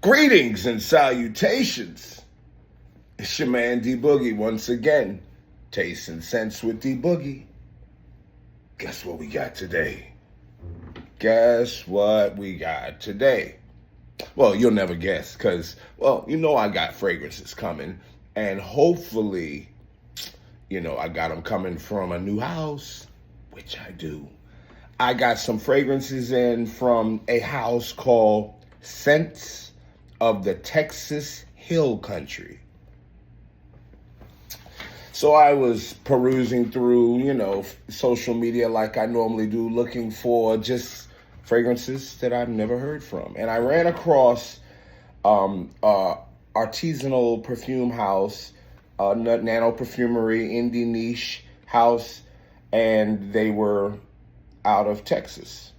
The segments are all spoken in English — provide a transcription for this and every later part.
Greetings and salutations. It's your man D Boogie once again. Taste and Sense with D Boogie. Guess what we got today? Guess what we got today? Well, you'll never guess because, I got fragrances coming. And hopefully, I got them coming from a new house, which I do. I got some fragrances in from a house called Scents of the Texas Hill Country. So I was perusing through, social media like I normally do, looking for just fragrances that I've never heard from. And I ran across artisanal perfume house, nano perfumery, indie niche house, and they were out of Texas.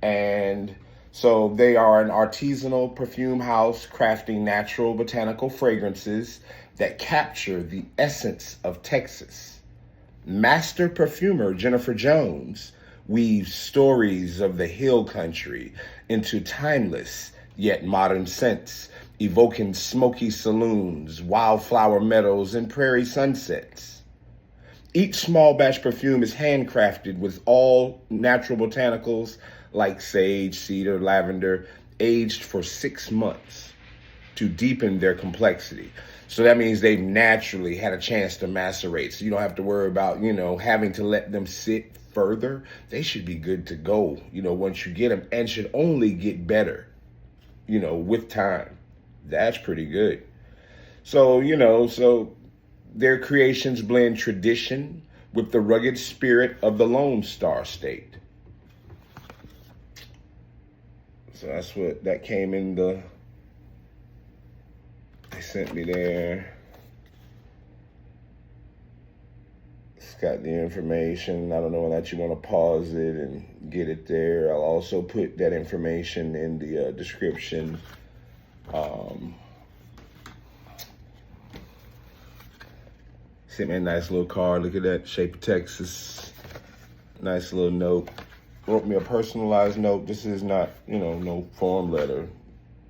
And so they are an artisanal perfume house crafting natural botanical fragrances that capture the essence of Texas. Master perfumer Jennifer Jones weaves stories of the hill country into timeless yet modern scents, evoking smoky saloons, wildflower meadows, and prairie sunsets. Each small batch perfume is handcrafted with all natural botanicals like sage, cedar, lavender, aged for 6 months to deepen their complexity. So that means they've naturally had a chance to macerate. So you don't have to worry about, having to let them sit further. They should be good to go, once you get them, and should only get better, with time. That's pretty good. So, so their creations blend tradition with the rugged spirit of the Lone Star State. So that's what that came in they sent me there. It's got the information. I don't know that you want to pause it and get it there. I'll also put that information in the description. Sent me a nice little card. Look at that, shape of Texas. Nice little note. Wrote me a personalized note. This is not, no form letter.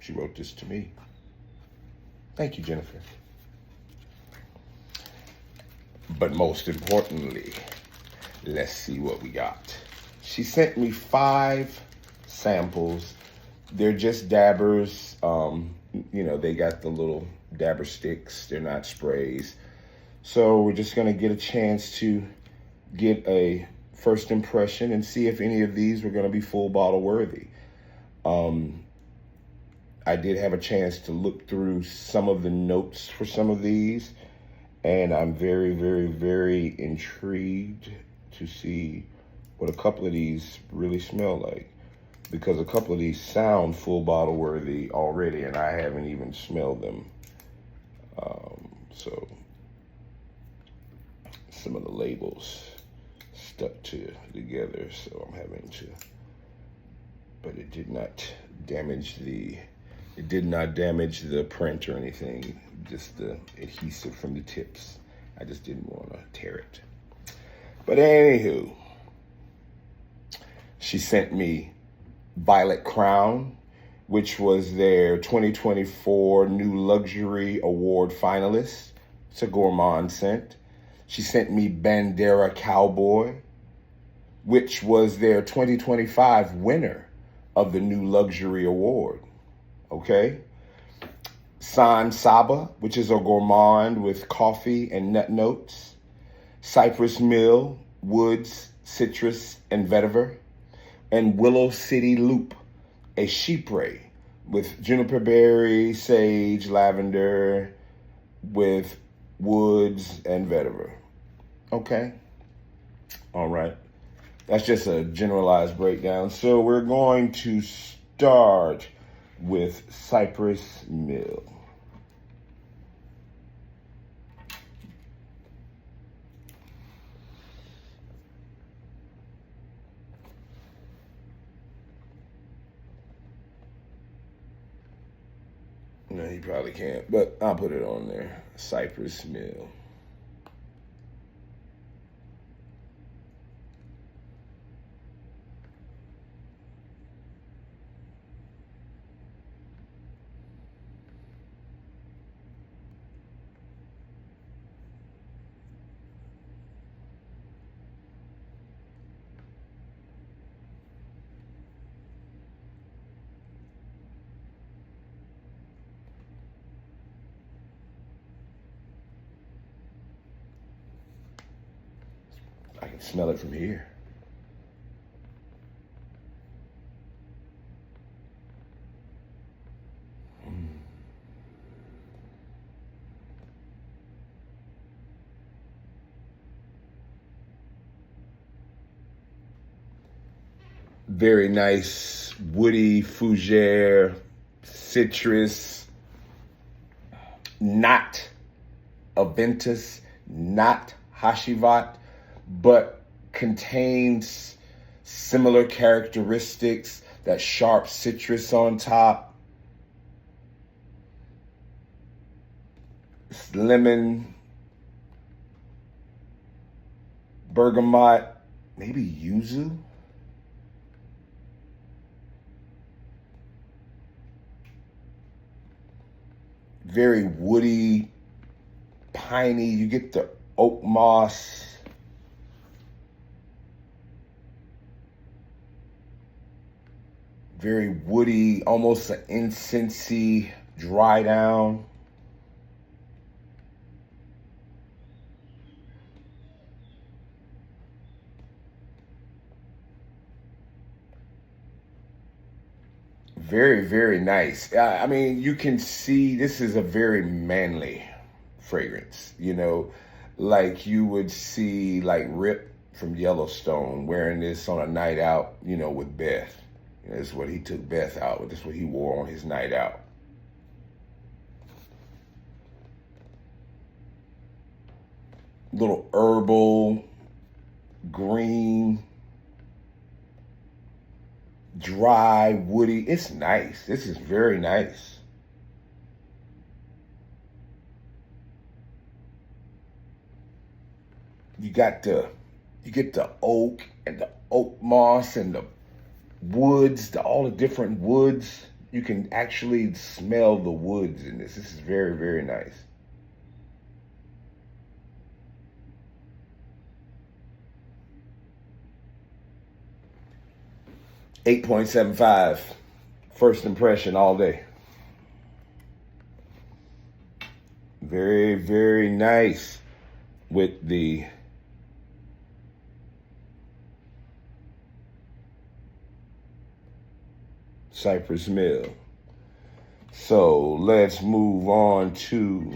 She wrote this to me. Thank you, Jennifer. But most importantly, let's see what we got. She sent me 5 samples. They're just dabbers. They got the little dabber sticks. They're not sprays. So we're just going to get a chance to get a first impression and see if any of these were going to be full bottle worthy. I did have a chance to look through some of the notes for some of these, and I'm very, very, very intrigued to see what a couple of these really smell like, because a couple of these sound full bottle worthy already, and I haven't even smelled them. So some of the labels stuck together, so I'm having to, but it did not damage the print or anything, just the adhesive from the tips. I just didn't want to tear it. But anywho, she sent me Violet Crown, which was their 2024 New Luxury Award finalist. It's a gourmand scent. She sent me Bandera Cowboy, which was their 2025 winner of the New Luxury Award. Okay. San Saba, which is a gourmand with coffee and nut notes. Cypress Mill, woods, citrus, and vetiver. And Willow City Loop, a chypre with juniper berry, sage, lavender, with woods and vetiver. Okay. All right. That's just a generalized breakdown. So we're going to start with Cypress Mill. No, he probably can't, but I'll put it on there. Cypress Mill. can smell it from here. Very nice, woody, fougere, citrus, not aventus, not hashivat, but contains similar characteristics, that sharp citrus on top, lemon, bergamot, maybe yuzu. Very woody, piney. You get the oak moss. Very woody, almost an incensey dry down. Very, very nice. I mean, you can see this is a very manly fragrance, like you would see like Rip from Yellowstone wearing this on a night out, with Beth. This is what he took Beth out with. This is what he wore on his night out. Little herbal, green, dry, woody. It's nice. This is very nice. You get the oak and the oak moss and the woods, all the different woods. You can actually smell the woods in this. This is very, very nice. $8.75. First impression all day. Very, very nice with the Cypress Mill. So let's move on to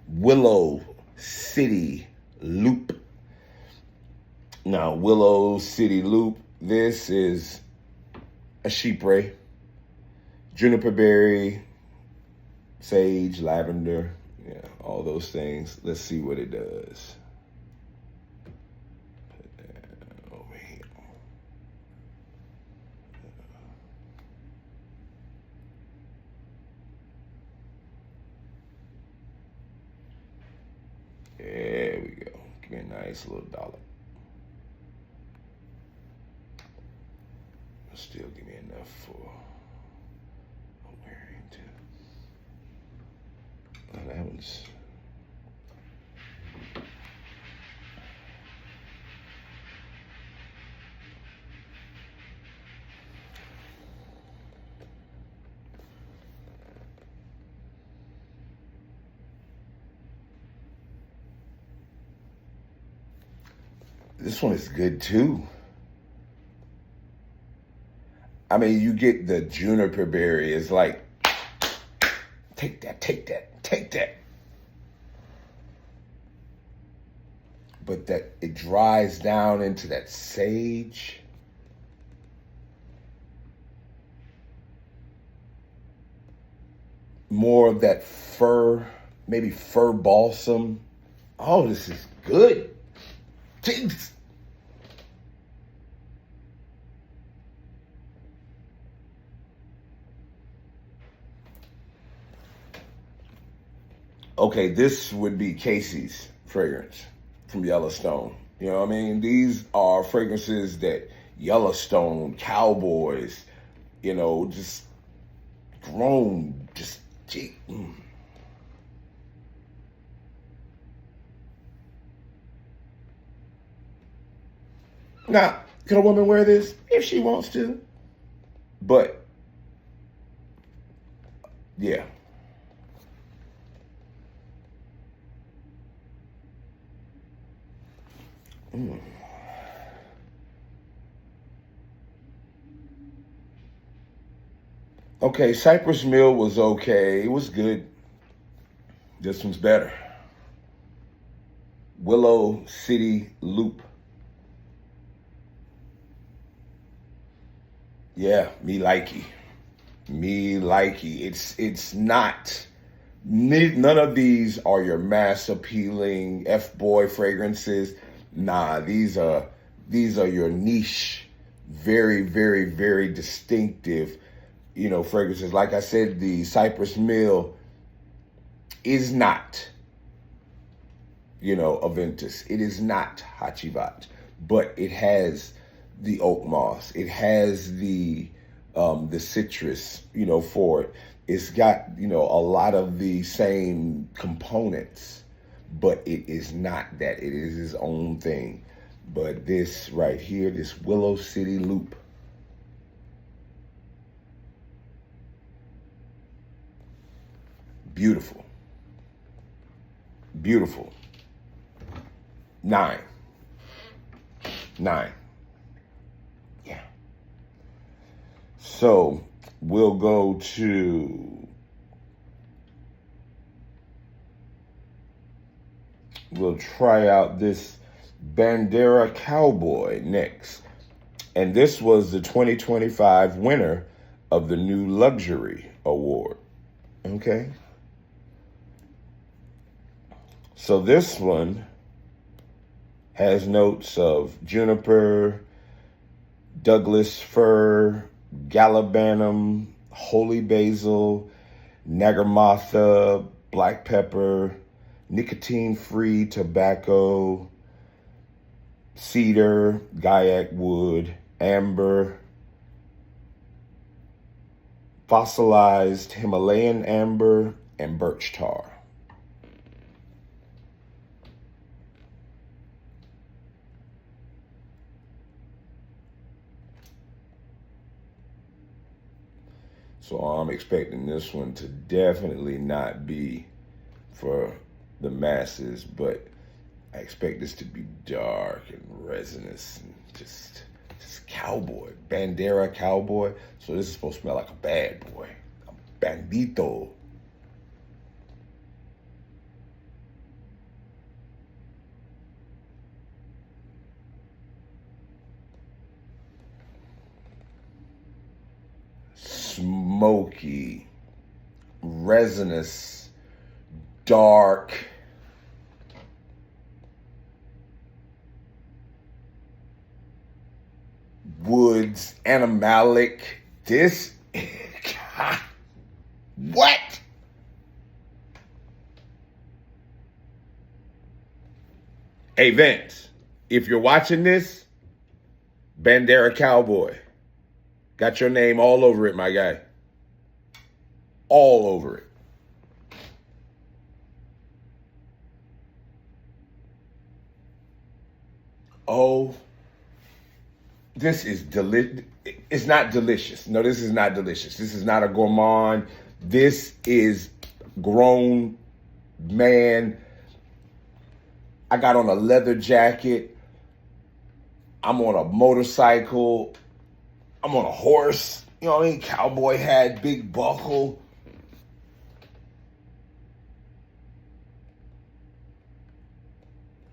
Willow City Loop. Now, Willow City Loop, this is a chypre, juniper berry, sage, lavender, all those things. Let's see what it does. Put that over here. There we go. Give me a nice little dollop. Still give me enough for wearing too. Oh, that one's. This one is good too. I mean, you get the juniper berry. It's like, take that, take that, take that. But that it dries down into that sage. More of that fir, maybe fir balsam. Oh, this is good. Jeez. Okay, this would be Casey's fragrance from Yellowstone. You know what I mean? These are fragrances that Yellowstone, Cowboys, just grown, just, gee. Now, can a woman wear this? If she wants to. But, yeah. Mm. Okay, Cypress Mill was okay. It was good. This one's better. Willow City Loop. Yeah, me likey. Me likey. It's not. None of these are your mass appealing F boy fragrances. Nah, these are your niche, very, very, very distinctive, fragrances. Like I said, the Cypress Mill is not, Aventus. It is not Hachivat, but it has the oak moss. It has the citrus, for it. It's got, a lot of the same components, but it is not that. It is its own thing. But this right here, this Willow City Loop, beautiful. Beautiful. 9. 9. Yeah. So we'll go to, we'll try out this Bandera Cowboy next. And this was the 2025 winner of the New Luxury Award. Okay. So this one has notes of juniper, Douglas fir, gallibanum, holy basil, nagarmatha, black pepper, nicotine-free tobacco, cedar, gaiac wood, amber, fossilized Himalayan amber, and birch tar. So I'm expecting this one to definitely not be for the masses, but I expect this to be dark and resinous and just cowboy, Bandera Cowboy. So this is supposed to smell like a bad boy, a bandito. Smoky, resinous, dark. Woods, animalic. This, God, what? Hey, Vince, if you're watching this, Bandera Cowboy, got your name all over it, my guy. All over it. Oh, this is delicious. It's not delicious. No, this is not delicious. This is not a gourmand. This is grown man. I got on a leather jacket. I'm on a motorcycle. I'm on a horse. You know what I mean? Cowboy hat, big buckle.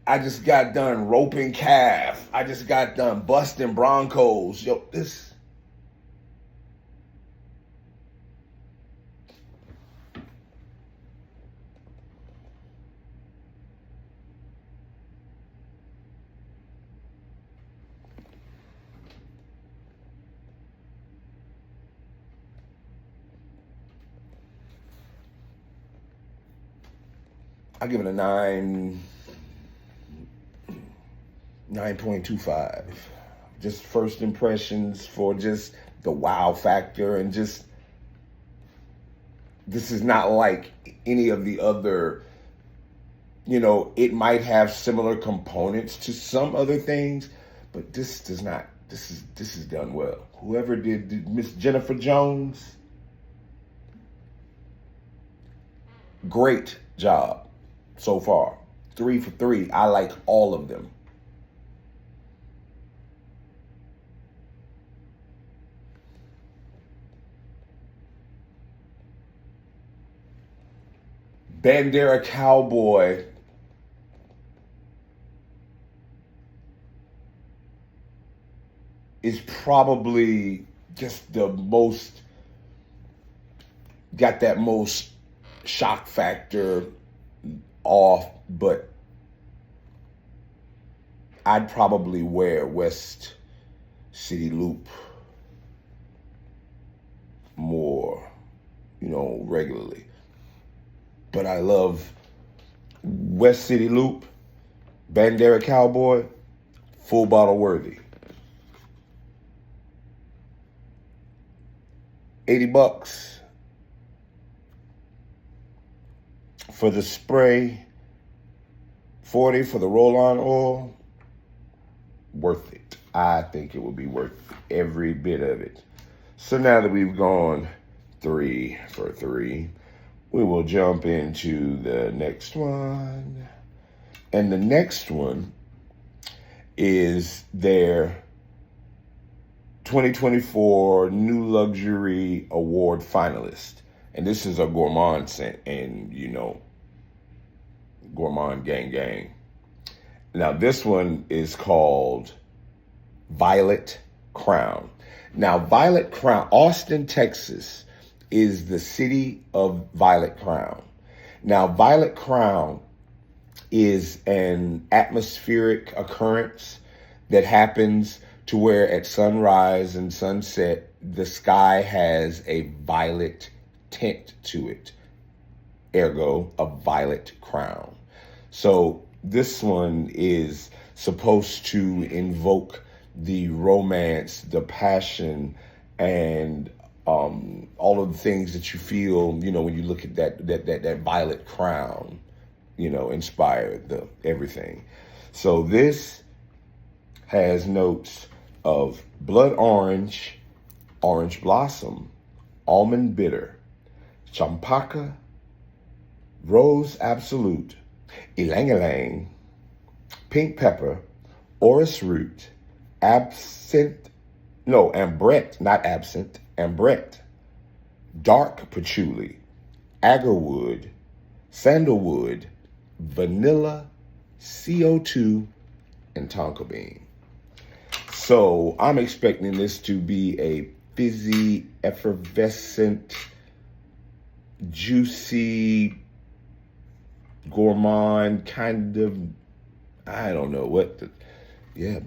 I just got done roping calf. I just got done busting broncos. Yo, this. I give it a 9.25. Just first impressions for just the wow factor and just this is not like any of the other, it might have similar components to some other things, but this does not. This is done well. Whoever did Miss Jennifer Jones, great job so far. 3 for 3. I like all of them. Bandera Cowboy is probably just the most, got that most shock factor off, but I'd probably wear West City Loop more, regularly. But I love West City Loop, Bandera Cowboy, full bottle worthy. $80 for the spray, 40 for the roll-on oil. Worth it. I think it will be worth every bit of it. So now that we've gone 3 for 3, we will jump into the next one. And the next one is their 2024 New Luxury Award finalist. And this is a gourmand scent, and gourmand gang gang. Now this one is called Violet Crown. Now Violet Crown, Austin, Texas is the city of Violet Crown. Now Violet Crown is an atmospheric occurrence that happens to where at sunrise and sunset, the sky has a violet tint to it. Ergo, a violet crown. So this one is supposed to invoke the romance, the passion, and all of the things that you feel, when you look at that violet crown, inspire everything. So this has notes of blood orange, orange blossom, almond bitter, champaca, rose absolute, ylang ylang, pink pepper, orris root, ambrette, dark patchouli, agarwood, sandalwood, vanilla, CO2, and tonka bean. So I'm expecting this to be a fizzy, effervescent, juicy, gourmand kind of, I don't know what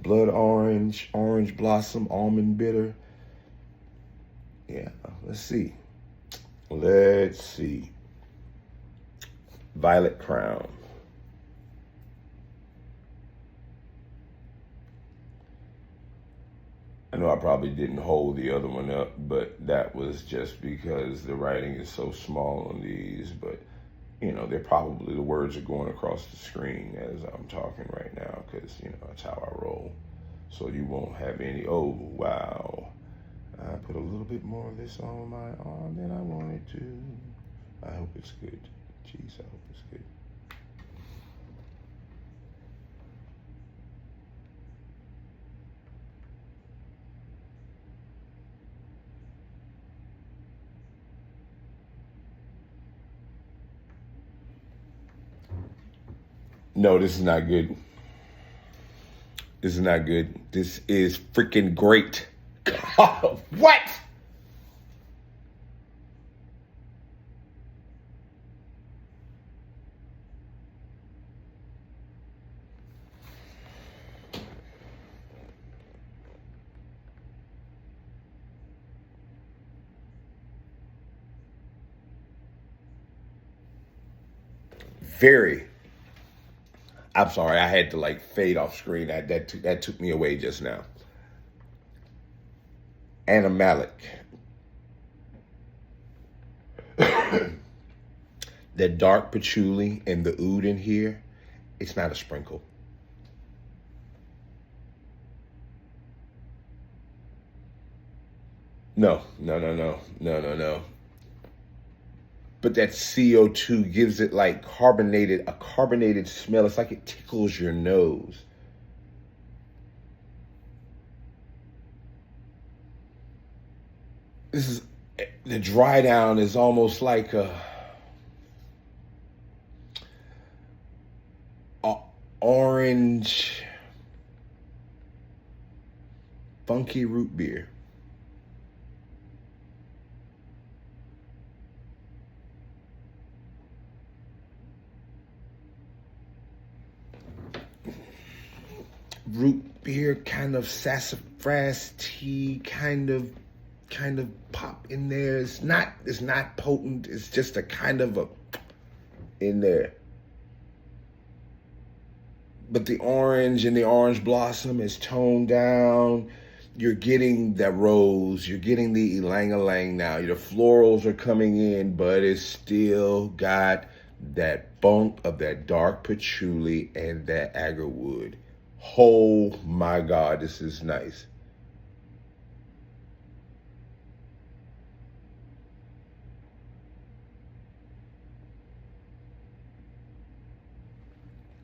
blood orange, orange blossom, almond bitter. Yeah, let's see. Violet Crown. I know I probably didn't hold the other one up, but that was just because the writing is so small on these. But, they're probably, the words are going across the screen as I'm talking right now because, that's how I roll. So you won't have any, oh, wow, I put a little bit more of this on my arm than I wanted to. I hope it's good. Jeez, I hope it's good. No, this is not good. This is not good. This is freaking great. What? I'm sorry, I had to fade off screen. That took me away just now. Animalic. That dark patchouli and the oud in here, it's not a sprinkle. No. But that CO2 gives it a carbonated smell. It's like it tickles your nose. The dry down is almost like orange funky root beer. Root beer, kind of sassafras tea, kind of pop in there. It's not potent. It's just a kind of a in there. But the orange and the orange blossom is toned down. You're getting that rose. You're getting the ylang-ylang now. The florals are coming in, but it's still got that bunk of that dark patchouli and that agarwood. Oh my God, this is nice.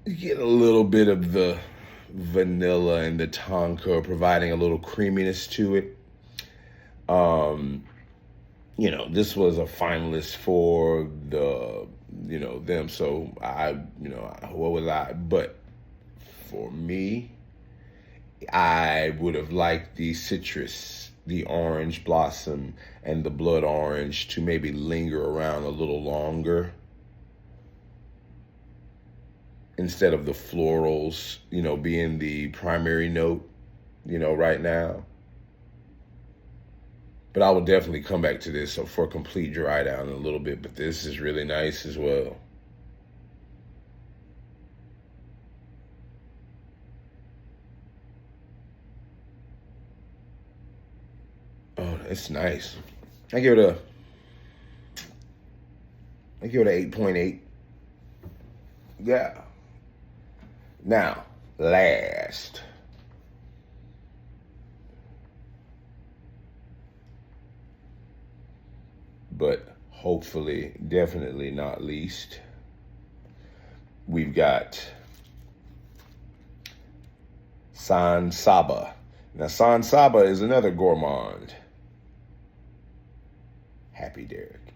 You get a little bit of the vanilla and the tonka, providing a little creaminess to it. This was a finalist for them. So what was I? But for me, I would have liked the citrus, the orange blossom, and the blood orange to maybe linger around a little longer instead of the florals, being the primary note, right now. But I will definitely come back to this for a complete dry down in a little bit. But this is really nice as well. Oh, it's nice. I give it an 8.8. Yeah. Now, last. But hopefully, definitely not least, we've got San Saba. Now, San Saba is another gourmand. Happy Derek.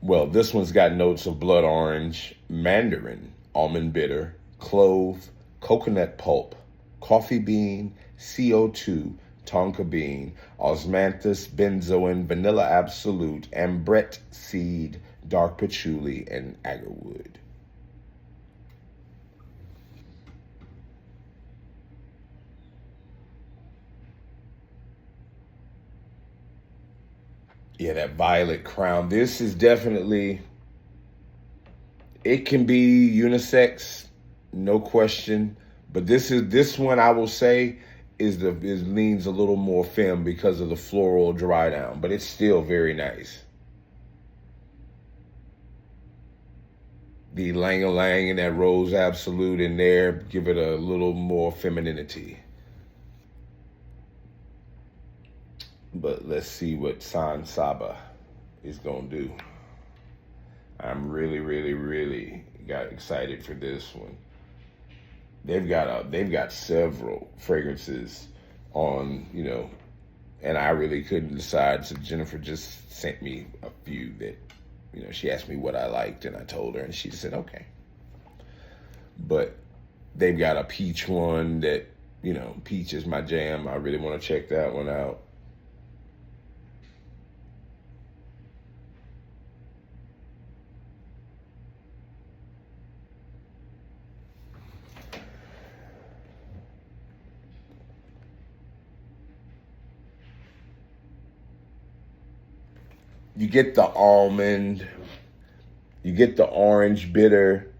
Well, this one's got notes of blood orange, mandarin, almond bitter, clove, coconut pulp, coffee bean, CO2, tonka bean, osmanthus, benzoin, vanilla absolute, ambret seed, dark patchouli, and agarwood. Yeah, that violet crown. This is definitely, it can be unisex, no question. But this one I will say is leans a little more femme because of the floral dry down, but it's still very nice. The lang-a-lang and that rose absolute in there give it a little more femininity. But let's see what San Saba is gonna do. I'm really, really, really got excited for this one. They've got several fragrances on, and I really couldn't decide. So Jennifer just sent me a few that, she asked me what I liked, and I told her, and she said okay. But they've got a peach one that, peach is my jam. I really want to check that one out. You get the almond, you get the orange bitter.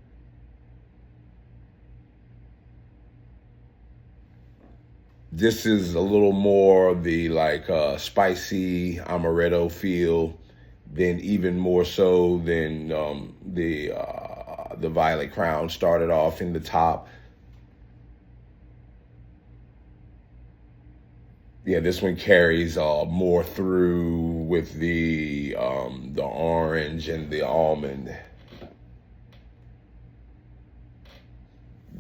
This is a little more the spicy amaretto feel, than even more so than the violet crown started off in the top. Yeah, this one carries more through with the orange and the almond,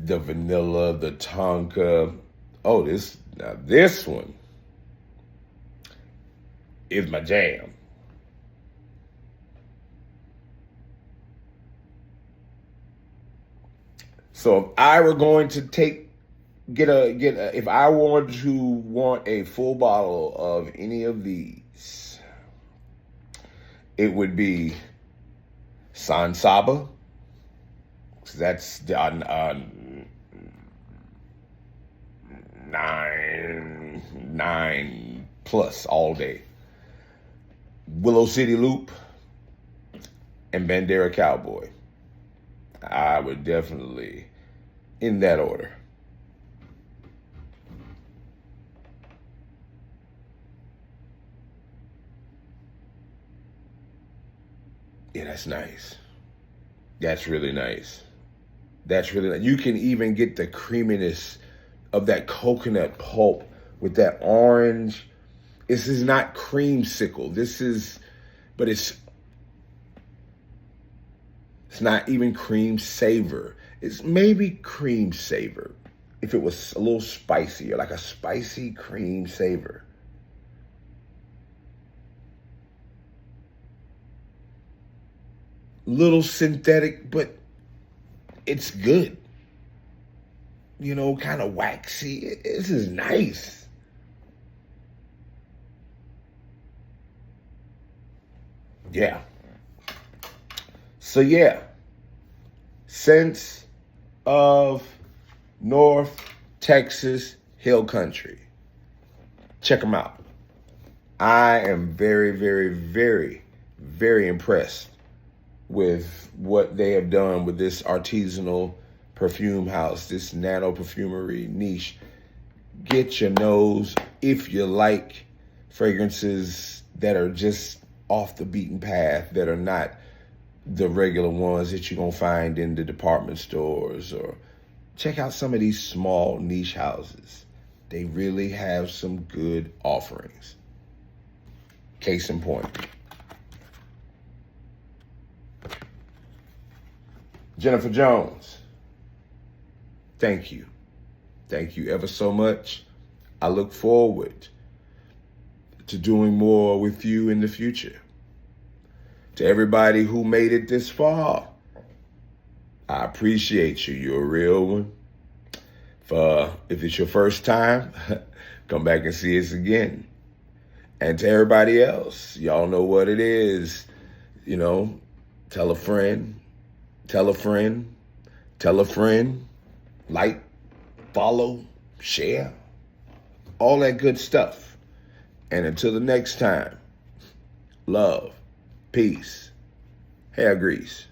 the vanilla, the tonka. Oh, this one is my jam. So if I were going to if I wanted to want a full bottle of any of these, it would be San Saba. That's nine plus all day. Willow City Loop and Bandera Cowboy. I would definitely, in that order. Yeah, that's nice. That's really nice. That's really nice. You can even get the creaminess of that coconut pulp with that orange. This is not creamsicle. But it's not even cream savor. It's maybe cream savor if it was a little spicier, like a spicy cream savor. Little synthetic, but it's good. You know, kind of waxy. This is nice. Yeah. So yeah, Scents of North Texas Hill Country. Check them out. I am very, very, very, very impressed with what they have done with this artisanal perfume house, this nano perfumery niche. Get your nose if you like fragrances that are just off the beaten path, that are not the regular ones that you're going to find in the department stores, or check out some of these small niche houses. They really have some good offerings. Case in point. Jennifer Jones, thank you. Thank you ever so much. I look forward to doing more with you in the future. To everybody who made it this far, I appreciate you. You're a real one. If it's your first time, come back and see us again. And to everybody else, y'all know what it is. You know, tell a friend, tell a friend, tell a friend, like, follow, share, all that good stuff. And until the next time, love, peace, hair grease.